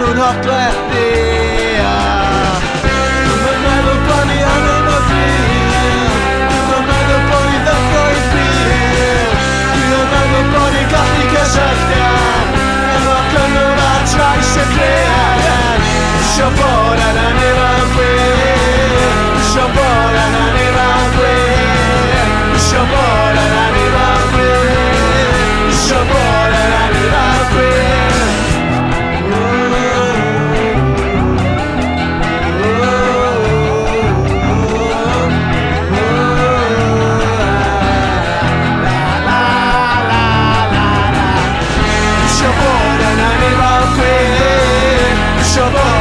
non har klätt men när du på ni är nog fri men när du på ni det går i fri när du på ni kan ni kasakta jag kan nog att try sig klätt så bara när ni var fri så bara när ni var fri så bara när ni var fri så bara när ni var fri. Trouble